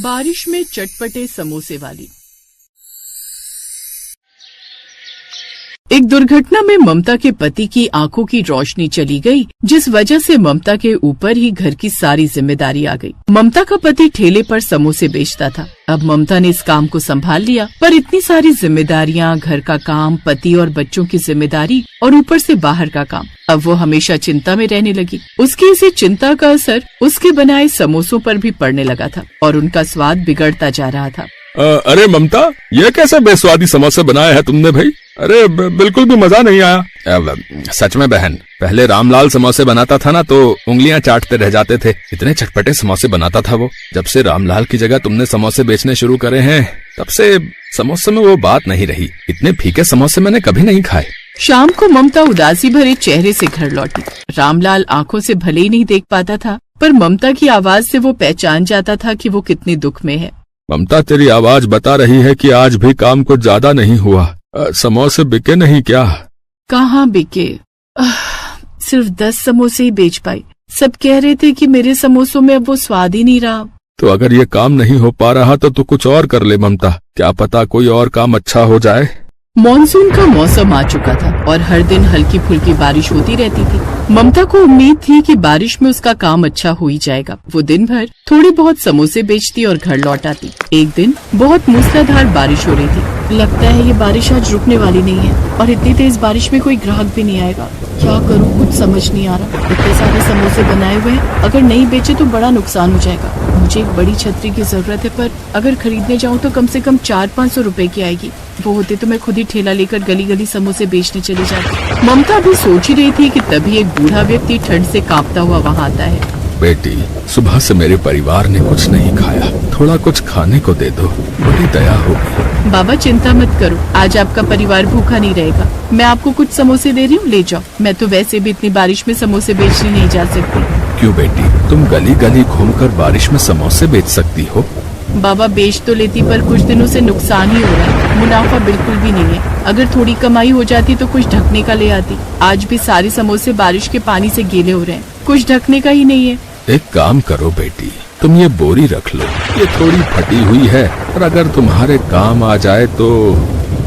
बारिश में चटपटे समोसे वाली। एक दुर्घटना में ममता के पति की आंखों की रोशनी चली गई, जिस वजह से ममता के ऊपर ही घर की सारी जिम्मेदारी आ गई। ममता का पति ठेले पर समोसे बेचता था। अब ममता ने इस काम को संभाल लिया, पर इतनी सारी जिम्मेदारियां, घर का काम, पति और बच्चों की जिम्मेदारी और ऊपर से बाहर का काम। अब वो हमेशा चिंता में रहने लगी। उसकी इसी चिंता का असर उसके बनाए समोसों पर भी पड़ने लगा था और उनका स्वाद बिगड़ता जा रहा था। अरे ममता, ये कैसे बेस्वादी समोसे बनाए हैं तुमने भाई? अरे बिल्कुल भी मजा नहीं आया। सच में बहन, पहले रामलाल समोसे बनाता था ना तो उंगलियां चाटते रह जाते थे। इतने चटपटे समोसे बनाता था वो। जब से रामलाल की जगह तुमने समोसे बेचने शुरू करे हैं, तब से समोसे में वो बात नहीं रही। इतने फीके समोसे मैंने कभी नहीं खाए। शाम को ममता उदासी भरे चेहरे से घर लौटी। रामलाल आंखों से भले ही नहीं देख पाता था, पर ममता की आवाज से वो पहचान जाता था कि वो कितने दुख में है। ममता, तेरी आवाज बता रही है कि आज भी काम कुछ ज्यादा नहीं हुआ। समोसे बिके नहीं क्या? कहाँ बिके? सिर्फ 10 समोसे ही बेच पाई। सब कह रहे थे कि मेरे समोसों में अब वो स्वाद ही नहीं रहा। तो अगर ये काम नहीं हो पा रहा तो तू कुछ और कर ले ममता। क्या पता कोई और काम अच्छा हो जाए। मॉनसून का मौसम आ चुका था और हर दिन हल्की फुल्की बारिश होती रहती थी। ममता को उम्मीद थी कि बारिश में उसका काम अच्छा हो ही जाएगा। वो दिन भर थोड़ी बहुत समोसे बेचती और घर लौट आती। एक दिन बहुत मूसलाधार बारिश हो रही थी। लगता है ये बारिश आज रुकने वाली नहीं है और इतनी तेज बारिश में कोई ग्राहक भी नहीं आएगा। क्या करूँ, कुछ समझ नहीं आ रहा। इतने सारे समोसे बनाए हुए हैं, अगर नहीं बेचे तो बड़ा नुकसान हो जाएगा। मुझे एक बड़ी छतरी की जरूरत है, पर अगर खरीदने जाऊँ तो कम से कम 400-500 रुपए की आएगी। वो होते तो मैं खुद ही ठेला लेकर गली गली समोसे बेचने चली जाती। ममता भी सोच ही रही थी कि तभी एक बूढ़ा व्यक्ति ठंड से कांपता हुआ वहाँ आता है। बेटी, सुबह से मेरे परिवार ने कुछ नहीं खाया, थोड़ा कुछ खाने को दे दो, बड़ी दया होगी। बाबा चिंता मत करो, आज आपका परिवार भूखा नहीं रहेगा। मैं आपको कुछ समोसे दे रही हूँ, ले जाओ। मैं तो वैसे भी इतनी बारिश में समोसे बेचने नहीं जा सकती। क्यों बेटी, तुम गली गली घूमकर बारिश में समोसे बेच सकती हो। बाबा बेच तो लेती, पर कुछ दिनों से नुकसान ही हो रहा है। मुनाफा बिल्कुल भी नहीं है। अगर थोड़ी कमाई हो जाती तो कुछ ढकने का ले आती। आज भी सारे समोसे बारिश के पानी से गीले हो रहे हैं, कुछ ढकने का ही नहीं है। एक काम करो बेटी, तुम ये बोरी रख लो। ये थोड़ी फटी हुई है और अगर तुम्हारे काम आ जाए तो।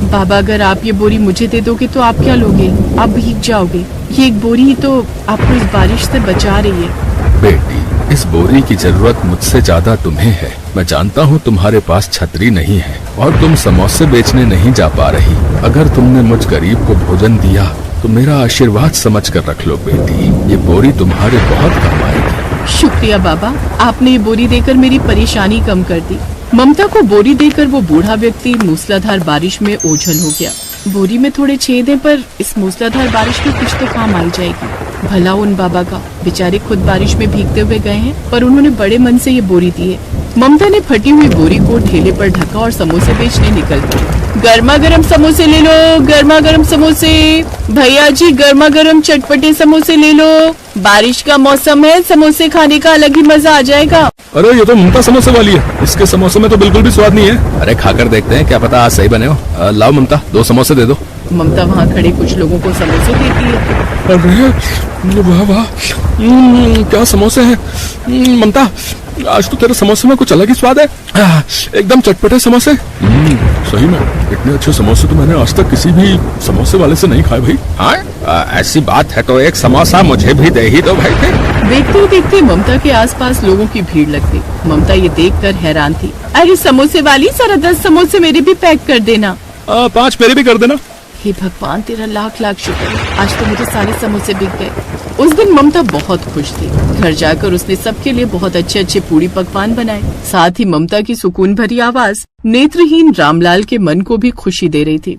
बाबा, अगर आप ये बोरी मुझे दे दोगे तो आप क्या लोगे? आप भीग जाओगे। ये एक बोरी ही तो आपको इस बारिश से बचा रही है। बेटी, इस बोरी की जरूरत मुझसे ज्यादा तुम्हें है। मैं जानता हूँ तुम्हारे पास छतरी नहीं है और तुम समोसे बेचने नहीं जा पा रही। अगर तुमने मुझ गरीब को भोजन दिया तो मेरा आशीर्वाद समझ कर रख लो बेटी। ये बोरी तुम्हारे बहुत काम आएगी। शुक्रिया बाबा, आपने ये बोरी देकर मेरी परेशानी कम कर दी। ममता को बोरी देकर वो बूढ़ा व्यक्ति मूसलाधार बारिश में ओझल हो गया। बोरी में थोड़े छेद हैं, पर इस मूसलाधार बारिश में कुछ तो काम आई जाएगी। भला उन बाबा का, बेचारे खुद बारिश में भीगते हुए गए हैं, पर उन्होंने बड़े मन से ये बोरी दी है। ममता ने फटी हुई बोरी को ठेले पर ढका और समोसे बेचने निकल गई। गर्मा गर्म समोसे ले लो, गर्मा गर्म समोसे। भैया जी, गर्मा गर्म चटपटे समोसे ले लो। बारिश का मौसम है, समोसे खाने का अलग ही मजा आ जाएगा। अरे ये तो ममता समोसे वाली है, इसके समोसे में तो बिल्कुल भी स्वाद नहीं है। अरे खाकर देखते हैं, क्या पता आज सही बने हो। लाओ ममता, 2 समोसे दे दो। ममता वहाँ खड़े कुछ लोगों को समोसे देती है। अरे वाह वाह, क्या समोसे हैं। ममता, आज तो तेरे समोसे में कुछ अलग ही स्वाद है। एकदम चटपटे समोसे। सही में इतने अच्छे समोसे तो मैंने आज तक किसी भी समोसे वाले से नहीं खाए भाई। हाँ, ऐसी बात है तो एक समोसा मुझे भी दे ही दो भाई। देखते देखते ममता के आसपास लोगों की भीड़ लग गई। ममता ये देखकर हैरान थी। अरे समोसे वाली, जरा 10 समोसे मेरे भी पैक कर देना। 5 मेरे भी कर देना। हे भगवान, तेरा लाख लाख शुक्र, आज तो मुझे सारे समोसे बिक गए। उस दिन ममता बहुत खुश थी। घर जाकर उसने सबके लिए बहुत अच्छे अच्छे पूड़ी पकवान बनाए। साथ ही ममता की सुकून भरी आवाज नेत्रहीन रामलाल के मन को भी खुशी दे रही थी।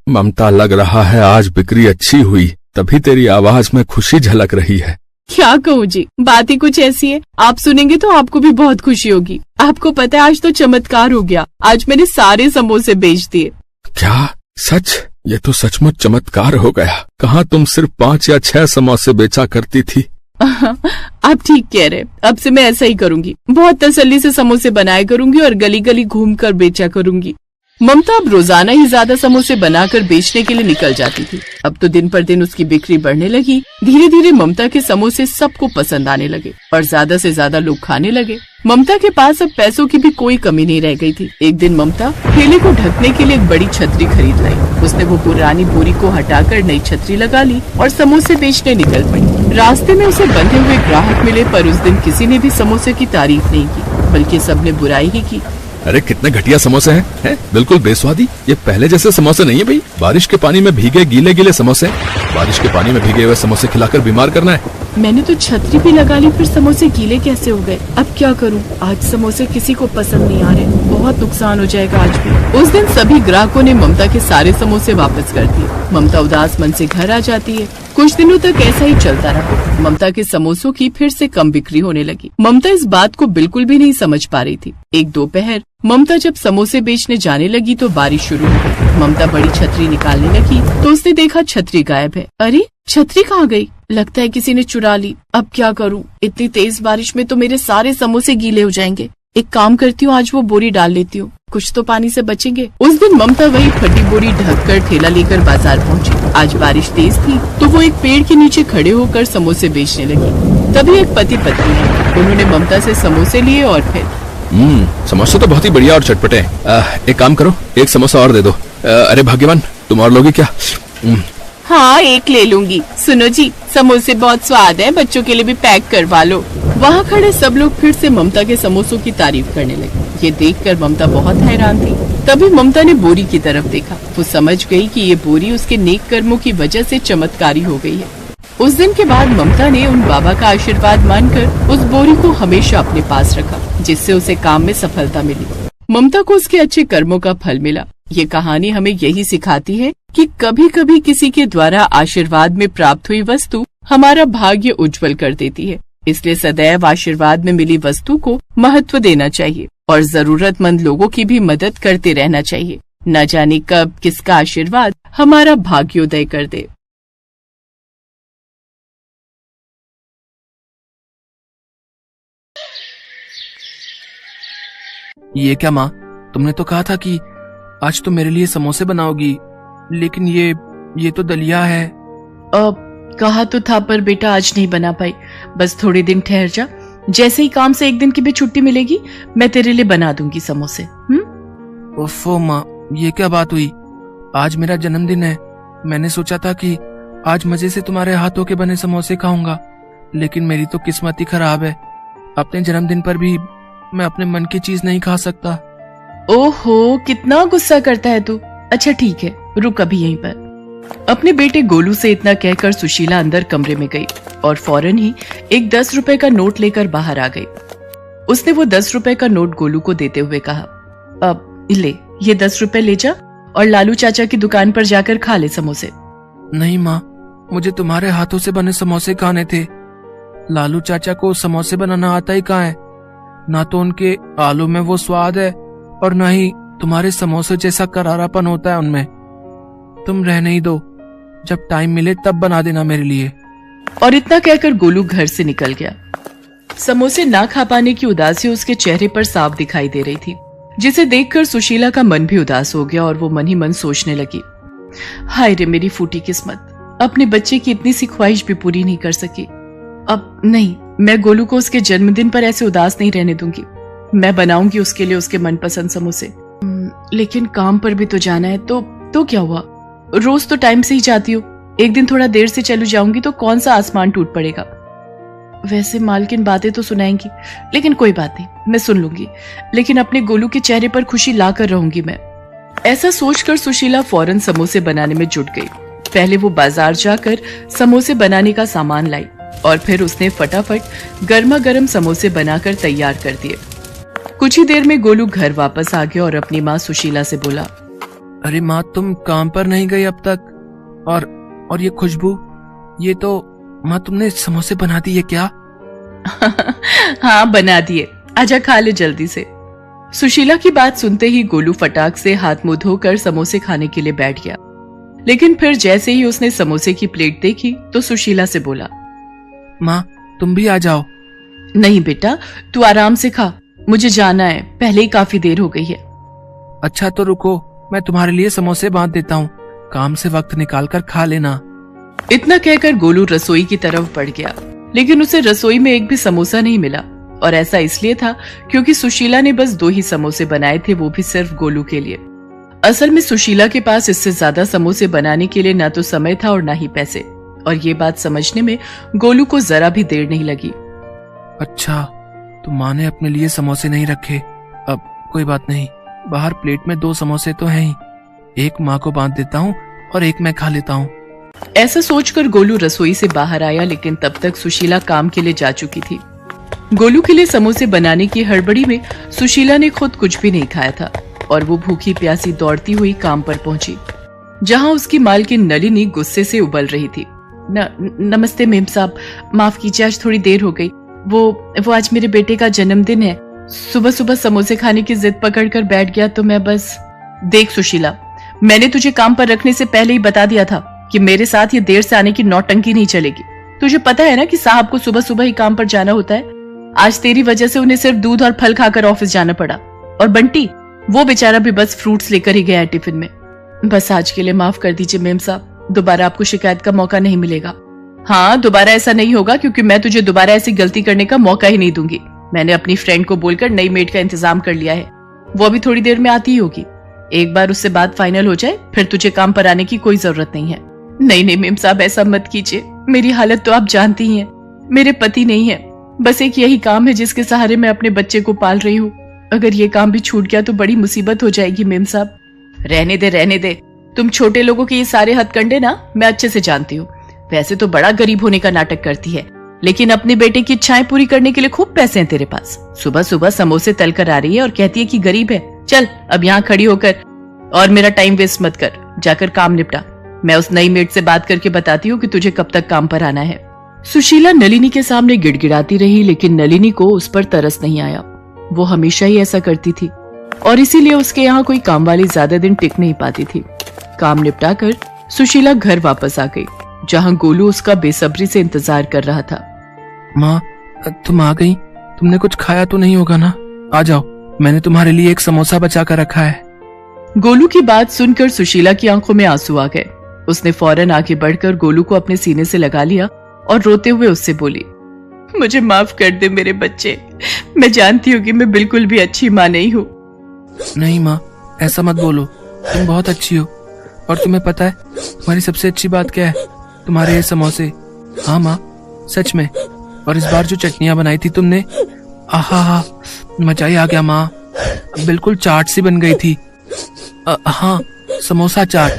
ममता, लग रहा है आज बिक्री अच्छी हुई, तभी तेरी आवाज में खुशी झलक रही है। क्या कहूँ जी, बात ही कुछ ऐसी है। आप सुनेंगे तो आपको भी बहुत खुशी होगी। आपको पता है, आज तो चमत्कार हो गया। आज मैंने सारे समोसे बेच दिए। क्या सच? ये तो सचमुच चमत्कार हो गया। कहाँ तुम सिर्फ 5 या 6 समोसे बेचा करती थी। आप ठीक कह रहे। अब से मैं ऐसा ही करूंगी। बहुत तसल्ली से समोसे बनाया करूंगी और गली गली घूमकर बेचा करूंगी। ममता अब रोजाना ही ज्यादा समोसे बनाकर बेचने के लिए निकल जाती थी। अब तो दिन पर दिन उसकी बिक्री बढ़ने लगी। धीरे धीरे ममता के समोसे सबको पसंद आने लगे और ज्यादा से ज्यादा लोग खाने लगे। ममता के पास अब पैसों की भी कोई कमी नहीं रह गई थी। एक दिन ममता ठेले को ढकने के लिए एक बड़ी छतरी खरीद लाई। उसने वो पुरानी बोरी को हटाकर नई छतरी लगा ली और समोसे बेचने निकल पड़ी। रास्ते में उसे बंधे हुए ग्राहक मिले, पर उस दिन किसी ने भी समोसे की तारीफ नहीं की, बल्कि सबने बुराई ही की। अरे कितने घटिया समोसे हैं, बिल्कुल बेस्वादी। ये पहले जैसे समोसे नहीं है भाई। बारिश के पानी में भीगे गीले गीले समोसे। बारिश के पानी में भीगे हुए समोसे खिलाकर बीमार करना है। मैंने तो छतरी भी लगा ली, फिर समोसे गीले कैसे हो गए? अब क्या करूं? आज समोसे किसी को पसंद नहीं आ रहे, बहुत नुकसान हो जाएगा आज भी। उस दिन सभी ग्राहकों ने ममता के सारे समोसे वापस कर दिए। ममता उदास मन से घर आ जाती है। कुछ दिनों तक ऐसा ही चलता रहा। ममता के समोसों की फिर से कम बिक्री होने लगी। ममता इस बात को बिल्कुल भी नहीं समझ पा रही थी। एक दोपहर ममता जब समोसे बेचने जाने लगी तो बारिश शुरू हो गई। ममता बड़ी छतरी निकालने लगी तो उसने देखा छतरी गायब है। अरे छतरी कहाँ गई? लगता है किसी ने चुरा ली। अब क्या करूं? इतनी तेज बारिश में तो मेरे सारे समोसे गीले हो जाएंगे। एक काम करती हूँ, आज वो बोरी डाल लेती हूँ, कुछ तो पानी से बचेंगे। उस दिन ममता वही फटी बोरी ढककर ठेला लेकर बाजार पहुँची। आज बारिश तेज थी तो वो एक पेड़ के नीचे खड़े होकर समोसे बेचने लगी। तभी एक पति पत्नी आई। उन्होंने ममता से समोसे लिए और फिर समोसे तो बहुत ही बढ़िया और चटपटे हैं। एक काम करो, एक समोसा और दे दो। अरे भाग्यवान, तुम और लोगी क्या? हाँ, एक ले लूंगी। सुनो जी, समोसे बहुत स्वाद है, बच्चों के लिए भी पैक करवा लो। वहाँ खड़े सब लोग फिर से ममता के समोसों की तारीफ करने लगे। ये देखकर ममता बहुत हैरान थी। तभी ममता ने बोरी की तरफ देखा। वो समझ गई कि ये बोरी उसके नेक कर्मों की वजह से चमत्कारी हो गई है। उस दिन के बाद ममता ने उन बाबा का आशीर्वाद मानकर उस बोरी को हमेशा अपने पास रखा, जिससे उसे काम में सफलता मिली। ममता को उसके अच्छे कर्मों का फल मिला। ये कहानी हमें यही सिखाती है कि कभी कभी किसी के द्वारा आशीर्वाद में प्राप्त हुई वस्तु हमारा भाग्य उज्जवल कर देती है। इसलिए सदैव आशीर्वाद में मिली वस्तु को महत्व देना चाहिए और जरूरतमंद लोगों की भी मदद करते रहना चाहिए। न जाने कब किसका आशीर्वाद हमारा भाग्योदय कर दे। ये क्या माँ, तुमने तो कहा था कि आज तो मेरे लिए समोसे बनाओगी, लेकिन ये तो दलिया है। कहा तो था, पर बेटा आज नहीं बना पाई। बस थोड़े दिन ठहर जा, जैसे ही काम से एक दिन की भी छुट्टी मिलेगी मैं तेरे लिए बना दूंगी समोसे। ओफो माँ, ये क्या बात हुई? आज मेरा जन्मदिन है। मैंने सोचा था कि आज मजे से तुम्हारे हाथों के बने समोसे खाऊंगा, लेकिन मेरी तो किस्मत ही खराब है। अपने जन्मदिन पर भी मैं अपने मन की चीज नहीं खा सकता। ओहो, कितना गुस्सा करता है तू। अच्छा ठीक है, रुक अभी यहीं पर। अपने बेटे गोलू से इतना कहकर सुशीला अंदर कमरे में गई और फौरन ही एक 10 रुपए का नोट लेकर बाहर आ गई। उसने वो 10 रुपए का नोट गोलू को देते हुए कहा, अब ले, ये 10 रुपए ले जा और लालू चाचा की दुकान पर जाकर खा ले समोसे। नहीं माँ, मुझे तुम्हारे हाथों से बने समोसे खाने थे। लालू चाचा को समोसे बनाना आता ही कहाँ है? ना तो उनके आलू में वो स्वाद है और न ही तुम्हारे समोसे जैसा करारापन होता है उनमें। तुम रहने ही दो, जब टाइम मिले तब बना देना मेरे लिए। और इतना कहकर गोलू घर से निकल गया। समोसे ना खा पाने की उदासी उसके चेहरे पर साफ दिखाई दे रही थी, जिसे देखकर सुशीला का मन भी उदास हो गया और वो मन ही मन सोचने लगी, हाय रे मेरी फूटी किस्मत, अपने बच्चे की इतनी सी ख्वाहिश भी पूरी नहीं कर सकी। अब नहीं, मैं गोलू को उसके जन्मदिन पर ऐसे उदास नहीं रहने दूंगी। मैं बनाऊंगी उसके लिए उसके मनपसंद समोसे। लेकिन काम पर भी तो जाना है। तो क्या हुआ, रोज तो टाइम से ही जाती हो, एक दिन थोड़ा देर से चलू जाऊंगी तो कौन सा आसमान टूट पड़ेगा। वैसे मालकिन बातें तो सुनाएंगी, लेकिन कोई बात नहीं, मैं सुन लूंगी, लेकिन अपने गोलू के चेहरे पर खुशी लाकर रहूंगी मैं। ऐसा सोचकर सुशीला फौरन समोसे बनाने में जुट गई। पहले वो बाजार जाकर समोसे बनाने का सामान लाई और फिर उसने फटाफट गर्मा गर्म समोसे बनाकर तैयार कर दिए। कुछ ही देर में गोलू घर वापस आ गया और अपनी माँ सुशीला से बोला, अरे माँ, तुम काम पर नहीं गई अब तक? और ये खुशबू, ये तो माँ तुमने समोसे बना दिए क्या? हाँ बना दिए, आजा खा ले जल्दी से। सुशीला की बात सुनते ही गोलू फटाक से हाथ मुंह धोकर समोसे खाने के लिए बैठ गया। लेकिन फिर जैसे ही उसने समोसे की प्लेट देखी तो सुशीला से बोला, माँ तुम भी आ जाओ। नहीं बेटा, तू आराम से खा, मुझे जाना है, पहले ही काफी देर हो गई है। अच्छा तो रुको, मैं तुम्हारे लिए समोसे बांध देता हूँ, काम से वक्त निकाल कर खा लेना। इतना कहकर गोलू रसोई की तरफ बढ़ गया, लेकिन उसे रसोई में एक भी समोसा नहीं मिला और ऐसा इसलिए था क्योंकि सुशीला ने बस 2 ही समोसे बनाए थे, वो भी सिर्फ गोलू के लिए। असल में सुशीला के पास इससे ज्यादा समोसे बनाने के लिए ना तो समय था और ना ही पैसे, और ये बात समझने में गोलू को जरा भी देर नहीं लगी। अच्छा, तो माँ ने अपने लिए समोसे नहीं रखे। अब कोई बात नहीं, बाहर प्लेट में 2 समोसे तो हैं ही, एक माँ को बांट देता हूँ और एक मैं खा लेता हूँ। ऐसा सोचकर गोलू रसोई से बाहर आया, लेकिन तब तक सुशीला काम के लिए जा चुकी थी। गोलू के लिए समोसे बनाने की हड़बड़ी में सुशीला ने खुद कुछ भी नहीं खाया था और वो भूखी प्यासी दौड़ती हुई काम पर पहुंची, जहां उसकी मालकिन नलिनी गुस्से से उबल रही थी। नमस्ते मेम साहब, माफ कीजिए, आज थोड़ी देर हो गई। वो आज मेरे बेटे का जन्मदिन है। सुबह सुबह समोसे खाने की जिद पकड़कर बैठ गया तो मैं बस। देख सुशीला, मैंने तुझे काम पर रखने से पहले ही बता दिया था कि मेरे साथ ये देर से आने की नौटंकी नहीं चलेगी। तुझे पता है ना कि साहब को सुबह सुबह ही काम पर जाना होता है। आज तेरी वजह से उन्हें सिर्फ दूध और फल खाकर ऑफिस जाना पड़ा, और बंटी वो बेचारा भी बस फ्रूट्स लेकर ही गया है टिफिन में। बस आज के लिए माफ कर दीजिए मेम साहब, दोबारा आपको शिकायत का मौका नहीं मिलेगा। हाँ, दोबारा ऐसा नहीं होगा, क्योंकि मैं तुझे दोबारा ऐसी गलती करने का मौका ही नहीं दूंगी। मैंने अपनी फ्रेंड को बोलकर नई मेड का इंतजाम कर लिया है, वो अभी थोड़ी देर में आती ही होगी। एक बार उससे बात फाइनल हो जाए फिर तुझे काम पर आने की कोई जरूरत नहीं है। नहीं मेम साहब, ऐसा मत कीजिए, मेरी हालत तो आप जानती ही हैं। मेरे पति नहीं है, बस एक यही काम है जिसके सहारे मैं अपने बच्चे को पाल रही हूँ। अगर ये काम भी छूट गया तो बड़ी मुसीबत हो जाएगी मेम साहब। रहने दे, तुम छोटे लोगों के ये सारे हथकंडे ना मैं अच्छे से जानती हूँ। वैसे तो बड़ा गरीब होने का नाटक करती है, लेकिन अपने बेटे की इच्छाएं पूरी करने के लिए खूब पैसे हैं तेरे पास। सुबह सुबह समोसे तल कर आ रही है और कहती है कि गरीब है। चल अब यहाँ खड़ी होकर और मेरा टाइम वेस्ट मत कर, जाकर काम निपटा। मैं उस नई मेड से बात करके बताती हूँ कि तुझे कब तक काम पर आना है। सुशीला नलिनी के सामने गिड़गिड़ाती रही, लेकिन नलिनी को उस पर तरस नहीं आया। वो हमेशा ही ऐसा करती थी और इसीलिए उसके यहाँ कोई काम वाली ज्यादा दिन टिक नहीं पाती थी। काम निपटा कर सुशीला घर वापस आ गई, जहाँ गोलू उसका बेसब्री से इंतजार कर रहा था। माँ, तुम आ गई? तुमने कुछ खाया तो नहीं होगा ना? आ जाओ, मैंने तुम्हारे लिए एक समोसा बचा कर रखा है। गोलू की बात सुनकर सुशीला की आंखों में आंसू आ गए। उसने फौरन आगे बढ़कर गोलू को अपने सीने से लगा लिया और रोते हुए उससे बोली, मुझे माफ कर दे मेरे बच्चे, मैं जानती हूँ कि मैं बिल्कुल भी अच्छी माँ नहीं हूँ। नहीं माँ, ऐसा मत बोलो, तुम बहुत अच्छी हो। और तुम्हें पता है तुम्हारी सबसे अच्छी बात क्या है? तुम्हारे ये समोसे। हाँ माँ, सच में। और इस बार जो चटनियाँ बनाई थी तुमने, आहा, मजा ही आ गया माँ, बिल्कुल चाट सी बन गई थी। हाँ, समोसा चाट।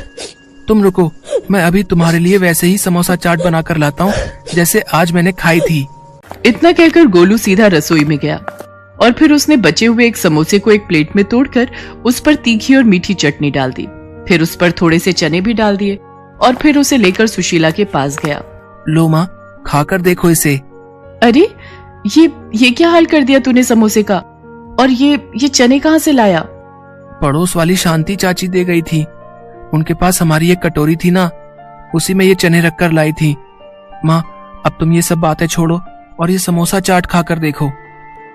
तुम रुको, मैं अभी तुम्हारे लिए वैसे ही समोसा चाट बनाकर लाता हूँ जैसे आज मैंने खाई थी। इतना कहकर गोलू सीधा रसोई में गया और फिर उसने बचे हुए एक समोसे को एक प्लेट में तोड़कर उस पर तीखी और मीठी चटनी डाल दी, फिर उस पर थोड़े से चने भी डाल दिए और फिर उसे लेकर सुशीला के पास गया। लो माँ, खाकर देखो इसे। अरे ये क्या हाल कर दिया तूने समोसे का? और ये चने कहाँ से लाया? पड़ोस वाली शांति चाची दे गई थी, उनके पास हमारी एक कटोरी थी ना, उसी में ये चने रखकर लाई थी। माँ, अब तुम ये सब बातें छोड़ो और ये समोसा चाट खाकर देखो।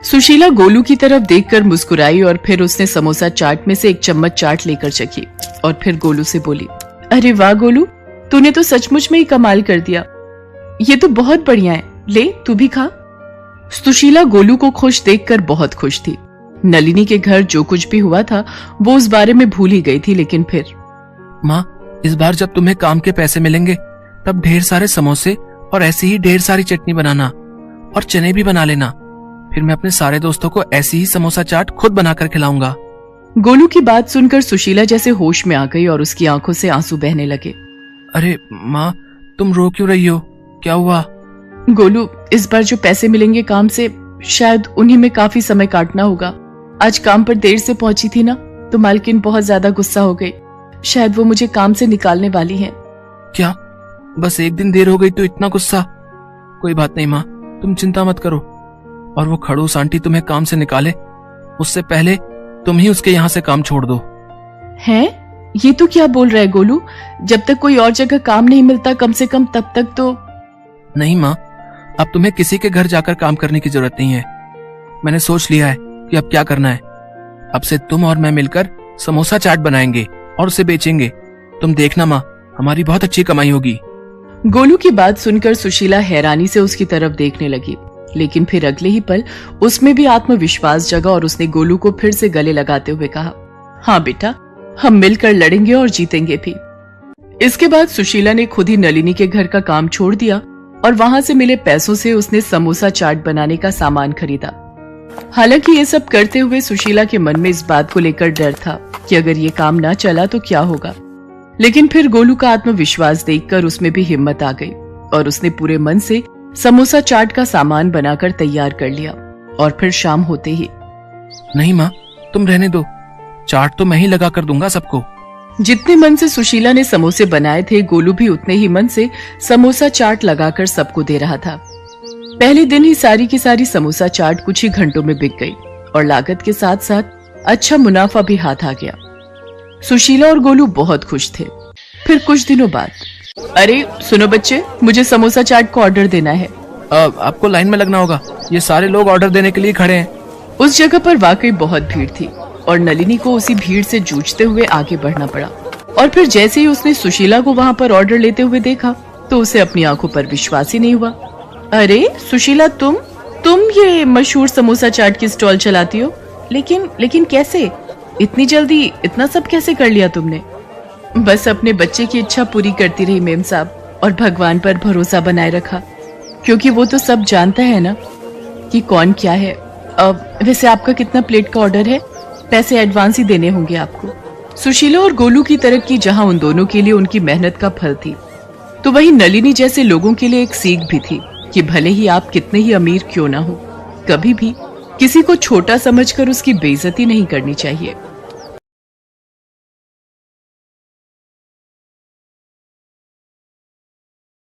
सुशीला गोलू की तरफ देखकर मुस्कुराई और फिर उसने समोसा चाट में से एक चम्मच चाट लेकर चखी और फिर गोलू से बोली, अरे वाह गोलू, तूने तो सचमुच में ही कमाल कर दिया, ये तो बहुत बढ़िया है, ले तू भी खा। सुशीला गोलू को खुश देखकर बहुत खुश थी। नलिनी के घर जो कुछ भी हुआ था वो उस बारे में भूल ही गई थी, लेकिन फिर माँ, इस बार जब तुम्हें काम के पैसे मिलेंगे तब ढेर सारे समोसे और ऐसी ही ढेर सारी चटनी बनाना और चने भी बना लेना, फिर मैं अपने सारे दोस्तों को ऐसी ही समोसा चाट खुद बनाकर खिलाऊंगा। गोलू की बात सुनकर सुशीला जैसे होश में आ गई और उसकी आंखों से आंसू बहने लगे। अरे माँ, तुम रो क्यों रही हो? क्या हुआ? गोलू, इस बार जो पैसे मिलेंगे काम से, शायद उन्हीं में काफी समय काटना होगा। आज काम पर देर से पहुंची थी ना, तो मालकिन बहुत ज्यादा गुस्सा हो गई, शायद वो मुझे काम से निकालने वाली है। क्या? बस एक दिन देर हो गई तो इतना गुस्सा? कोई बात नहीं माँ, तुम चिंता मत करो, और वो खड़ूस आंटी तुम्हें काम से निकाले उससे पहले तुम ही उसके यहाँ से काम छोड़ दो। हैं? ये तो क्या बोल रहा है गोलू? जब तक कोई और जगह काम नहीं मिलता कम से कम तब तक तो। नहीं माँ, अब तुम्हें किसी के घर जाकर काम करने की जरूरत नहीं है। मैंने सोच लिया है कि अब क्या करना है। अब से तुम और मैं मिलकर समोसा चाट बनाएंगे और उसे बेचेंगे। तुम देखना माँ, हमारी बहुत अच्छी कमाई होगी। गोलू की बात सुनकर सुशीला हैरानी से उसकी तरफ देखने लगी। लेकिन फिर अगले ही पल उसमें भी आत्मविश्वास जगा और उसने गोलू को फिर से गले लगाते हुए कहा, हाँ बेटा, हम मिलकर लड़ेंगे और जीतेंगे भी। इसके बाद सुशीला ने खुद ही नलिनी के घर का काम छोड़ दिया और वहां से मिले पैसों से उसने समोसा चाट बनाने का सामान खरीदा। हालांकि ये सब करते हुए सुशीला के मन में इस बात को लेकर डर था कि अगर ये काम ना चला तो क्या होगा, लेकिन फिर गोलू का आत्मविश्वास देखकर उसमें भी हिम्मत आ गई और उसने पूरे मन से समोसा चाट का सामान बनाकर तैयार कर लिया। और फिर शाम होते ही, नहीं माँ, तुम रहने दो, चाट तो मैं ही लगा कर दूंगा सबको। जितने मन से सुशीला ने समोसे बनाए थे, गोलू भी उतने ही मन से समोसा चाट लगाकर सबको दे रहा था। पहले दिन ही सारी की सारी समोसा चाट कुछ ही घंटों में बिक गई और लागत के साथ साथ अच्छा मुनाफा भी हाथ आ गया। सुशीला और गोलू बहुत खुश थे। फिर कुछ दिनों बाद, अरे सुनो बच्चे, मुझे समोसा चाट को ऑर्डर देना है। आपको लाइन में लगना होगा, ये सारे लोग ऑर्डर देने के लिए खड़े हैं। उस जगह पर वाकई बहुत भीड़ थी और नलिनी को उसी भीड़ से जूझते हुए आगे बढ़ना पड़ा। और फिर जैसे ही उसने सुशीला को वहां पर ऑर्डर लेते हुए देखा तो उसे अपनी आंखों पर विश्वास ही नहीं हुआ। अरे सुशीला, तुम ये मशहूर समोसा चाट की स्टॉल चलाती हो, लेकिन कैसे? इतनी जल्दी इतना सब कैसे कर लिया तुमने? बस अपने बच्चे की इच्छा पूरी करती रही मेम साहब, और भगवान पर भरोसा बनाए रखा, क्योंकि वो तो सब जानता है ना कि कौन क्या है। वैसे आपका कितना प्लेट का ऑर्डर है? पैसे एडवांस ही देने होंगे आपको। सुशीला और गोलू की तरक्की जहां उन दोनों के लिए उनकी मेहनत का फल थी, तो वहीं नलिनी जैसे लोगों के लिए एक सीख भी थी कि भले ही आप कितने ही अमीर क्यों ना हो, कभी भी किसी को छोटा समझकर उसकी बेइज्जती नहीं करनी चाहिए।